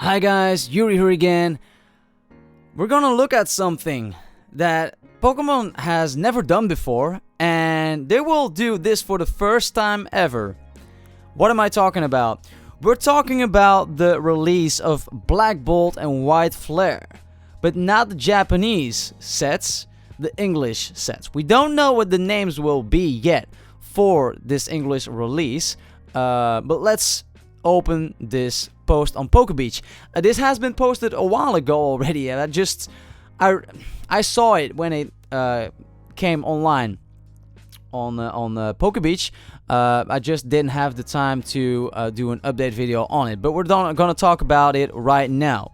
Hi guys, Yuri here again. We're gonna look at something that Pokemon has never done before, and they will do this for the first time ever. What am I talking about? We're talking about the release of Black Bolt and White Flare, but not the Japanese sets, the English sets. We don't know what the names will be yet for this English release, but let's open this post on PokeBeach. This has been posted a while ago already, and I saw it when it came online on PokeBeach. I just didn't have the time to do an update video on it, but we're gonna talk about it right now.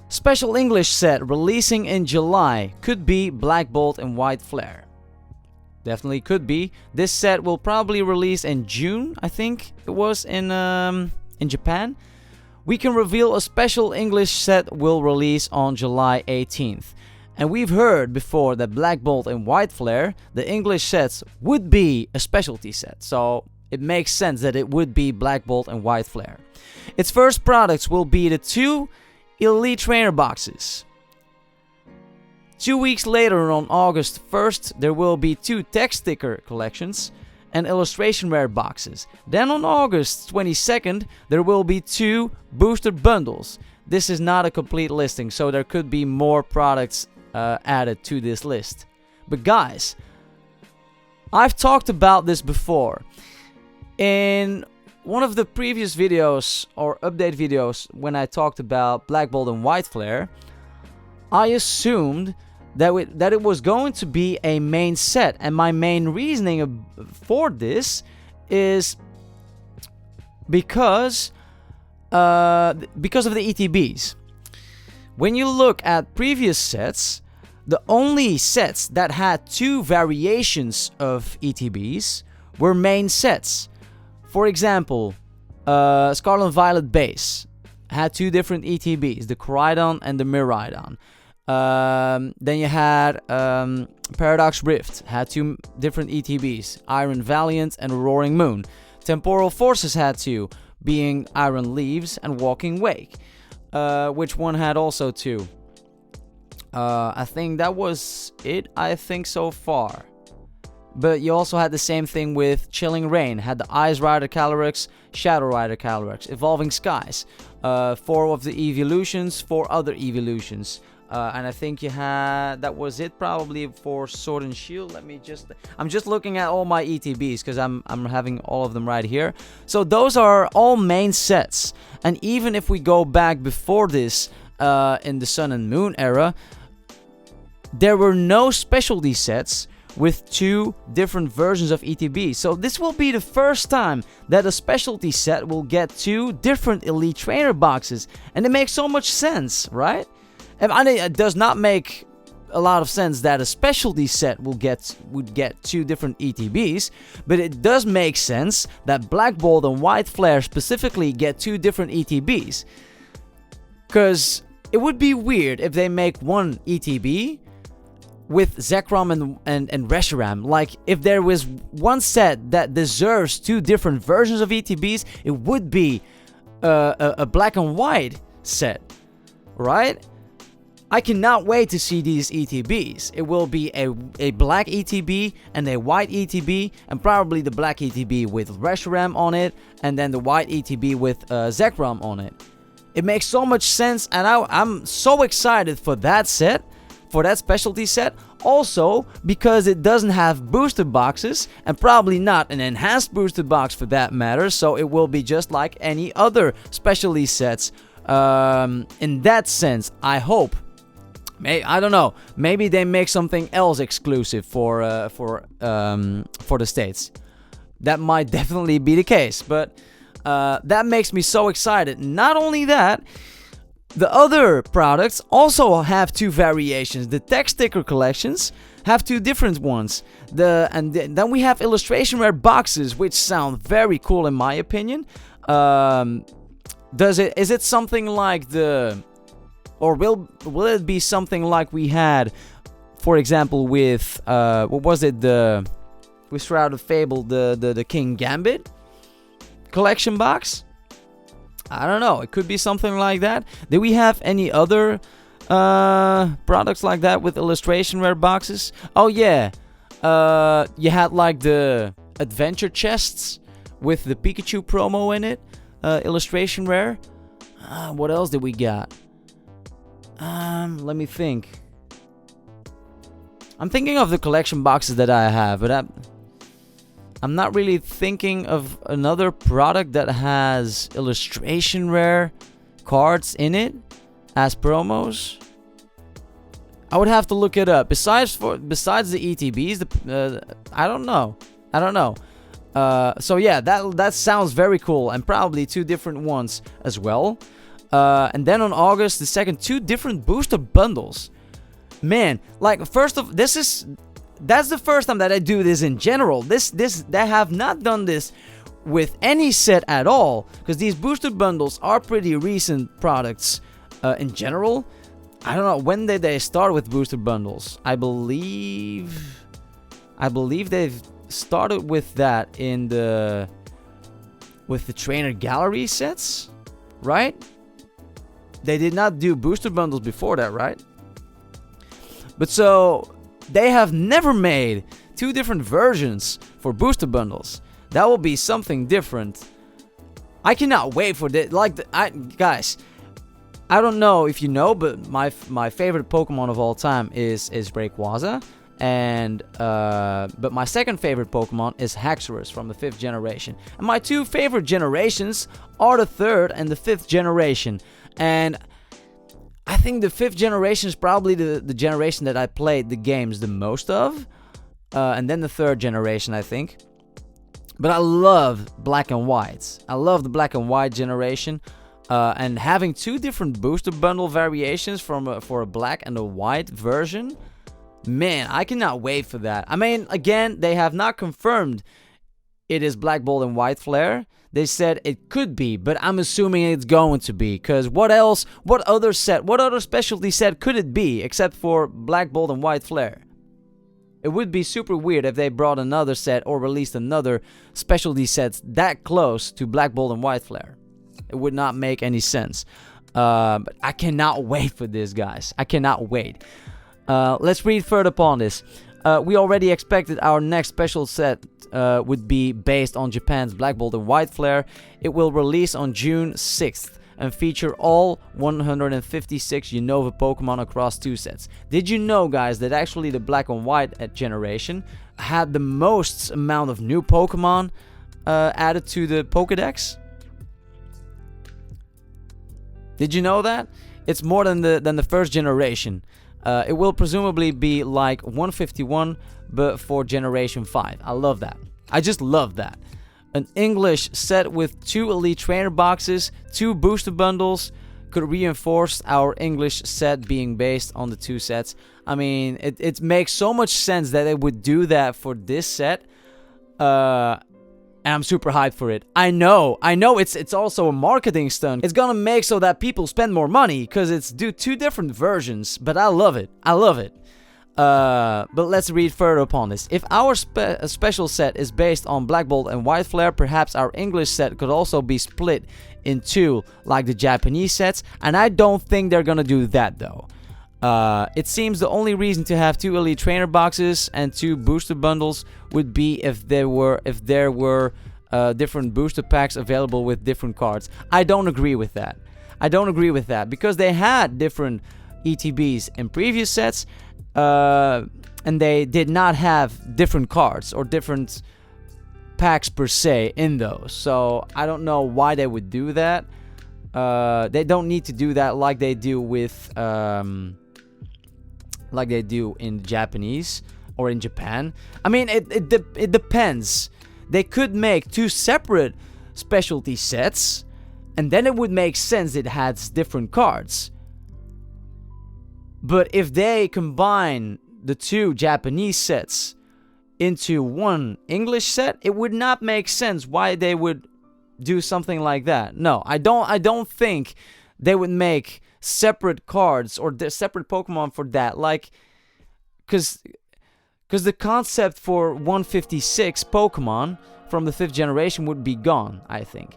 Special English set releasing in July could be Black Bolt and White Flare. Definitely could be. This set will probably release in June, I think it was in Japan. We can reveal a special English set will release on July 18th. And we've heard before that Black Bolt and White Flare, the English sets, would be a specialty set. So it makes sense that it would be Black Bolt and White Flare. Its first products will be the 2 Elite Trainer boxes. 2 weeks later, on August 1st, there will be 2 text sticker collections and illustration rare boxes. Then on August 22nd, there will be 2 booster bundles. This is not a complete listing, so there could be more products added to this list. But guys, I've talked about this before. In one of the previous videos or update videos, when I talked about Black Bolt and White Flare, I assumed that it was going to be a main set, and my main reasoning for this is because of the ETBs. When you look at previous sets, the only sets that had 2 variations of ETBs were main sets. For example, Scarlet and Violet Base had 2 different ETBs, the Koraidon and the Miraidon. Then you had Paradox Rift, had 2 different ETBs, Iron Valiant and Roaring Moon. Temporal Forces had 2, being Iron Leaves and Walking Wake. Which one had also 2? I think that was it, so far. But you also had the same thing with Chilling Rain, had the Ice Rider Calyrex, Shadow Rider Calyrex, Evolving Skies. 4 of the evolutions, 4 other evolutions. And I think you had, that was it probably for Sword and Shield. I'm just looking at all my ETBs because I'm having all of them right here. So those are all main sets. And even if we go back before this, in the Sun and Moon era, there were no specialty sets with 2 different versions of ETB. So this will be the first time that a specialty set will get 2 different Elite Trainer boxes. And it makes so much sense, right? I mean, it does not make a lot of sense that a specialty set would get 2 different ETBs, but it does make sense that Black Bolt and White Flare specifically get 2 different ETBs. Because it would be weird if they make one ETB with Zekrom and Reshiram. Like, if there was one set that deserves 2 different versions of ETBs, it would be a black and white set, right? I cannot wait to see these ETBs. It will be a black ETB and a white ETB, and probably the black ETB with Reshiram on it, and then the white ETB with Zekrom on it. It makes so much sense, and I'm so excited for that set, for that specialty set. Also, because it doesn't have booster boxes, and probably not an enhanced booster box for that matter, so it will be just like any other specialty sets. In that sense, I hope. I don't know. Maybe they make something else exclusive for the States. That might definitely be the case. But that makes me so excited. Not only that, the other products also have 2 variations. The text sticker collections have 2 different ones. Then we have illustration rare boxes, which sound very cool in my opinion. Is it something like the... Or will it be something like we had, for example, with what was it, with Shroud of Fable, the King Gambit collection box? I don't know. It could be something like that. Did we have any other products like that with illustration rare boxes? Oh yeah, you had like the adventure chests with the Pikachu promo in it, illustration rare. What else did we got? Let me think. I'm thinking of the collection boxes that I have, but I'm not really thinking of another product that has illustration rare cards in it as promos. I would have to look it up. Besides the ETBs, I don't know. So yeah, that sounds very cool, and probably 2 different ones as well. And then on August the 2nd, 2 different booster bundles. Man, like that's the first time that I do this in general. They have not done this with any set at all, because these booster bundles are pretty recent products in general. I don't know, when did they start with booster bundles? I believe they've started with that with the trainer gallery sets, right? They did not do booster bundles before that, right? But so they have never made 2 different versions for booster bundles. That will be something different. I cannot wait for this. Guys, I don't know if you know, but my favorite Pokemon of all time is Rayquaza, but my second favorite Pokemon is Haxorus from the 5th generation. And my 2 favorite generations are the 3rd and the 5th generation. And I think the 5th generation is probably the generation that I played the games the most of. And then the 3rd generation, I think. But I love black and whites. I love the black and white generation. And having 2 different booster bundle variations for a black and a white version. Man, I cannot wait for that. I mean, again, they have not confirmed it is Black Bolt and White Flare. They said it could be, but I'm assuming it's going to be. Because what else? What other specialty set could it be except for Black Bolt and White Flare? It would be super weird if they brought another set or released another specialty set that close to Black Bolt and White Flare. It would not make any sense. But I cannot wait for this, guys. I cannot wait. Let's read further upon this. We already expected our next special set would be based on Japan's Black Bolt and White Flare. It will release on June 6th and feature all 156 Unova Pokemon across 2 sets. Did you know, guys, that actually the Black and White generation had the most amount of new Pokemon added to the Pokédex? Did you know that? It's more than the 1st generation. It will presumably be like 151, but for Generation 5. I love that. I just love that. An English set with 2 Elite Trainer boxes, 2 booster bundles, could reinforce our English set being based on the 2 sets. I mean, it makes so much sense that they would do that for this set. And I'm super hyped for it. I know it's also a marketing stunt. It's gonna make so that people spend more money because it's 2 different versions, but I love it. But let's read further upon this. If our special set is based on Black Bolt and White Flare, perhaps our English set could also be split in 2 like the Japanese sets, and I don't think they're gonna do that though. It seems the only reason to have 2 Elite Trainer boxes and 2 booster bundles would be if there were different booster packs available with different cards. I don't agree with that. Because they had different ETBs in previous sets, and they did not have different cards or different packs per se in those. So I don't know why they would do that. They don't need to do that like they do with like they do in Japanese or in Japan. I mean, it depends. They could make 2 separate specialty sets, and then it would make sense it has different cards. But if they combine the 2 Japanese sets into 1 English set, it would not make sense why they would do something like that. No, I don't think they would make separate cards or separate Pokemon for that. Like, because the concept for 156 Pokemon from the 5th generation would be gone, I think.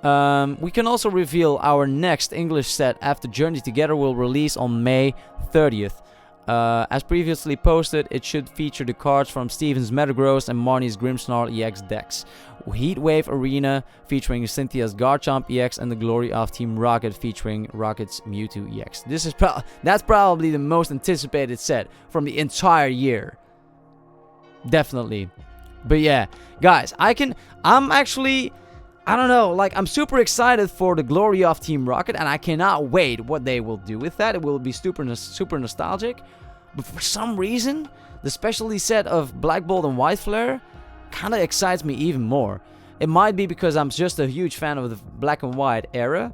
We can also reveal our next English set after Journey Together will release on May 30th. As previously posted, it should feature the cards from Steven's Metagross and Marnie's Grimmsnarl EX decks. Heatwave Arena featuring Cynthia's Garchomp EX and the Glory of Team Rocket featuring Rocket's Mewtwo EX. That's probably the most anticipated set from the entire year. Definitely. But yeah, guys, I'm actually, I don't know, like, I'm super excited for the Glory of Team Rocket, and I cannot wait what they will do with that. It will be super nostalgic. But for some reason, the specialty set of Black Bolt and White Flare kind of excites me even more. It might be because I'm just a huge fan of the Black and White era.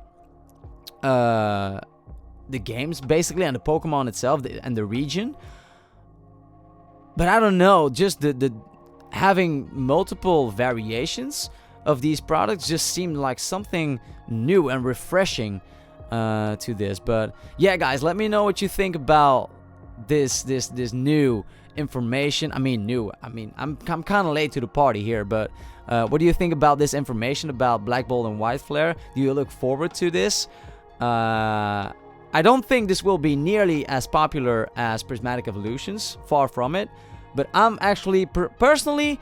The games, basically, and the Pokemon itself, and the region. But I don't know, just the having multiple variations of these products just seemed like something new and refreshing to this. But yeah, guys, let me know what you think about this new information. I mean, I'm kind of late to the party here, but what do you think about this information about Black Bolt and White Flare? Do you look forward to this? I don't think this will be nearly as popular as Prismatic Evolutions, far from it. But I'm actually personally,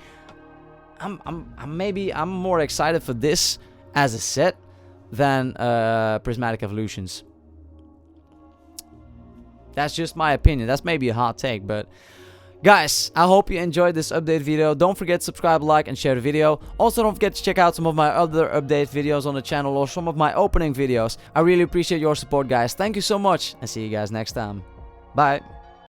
I'm more excited for this as a set than Prismatic Evolutions. That's just my opinion. That's maybe a hot take, but guys, I hope you enjoyed this update video. Don't forget to subscribe, like, and share the video. Also, don't forget to check out some of my other update videos on the channel or some of my opening videos. I really appreciate your support, guys. Thank you so much, and see you guys next time. Bye.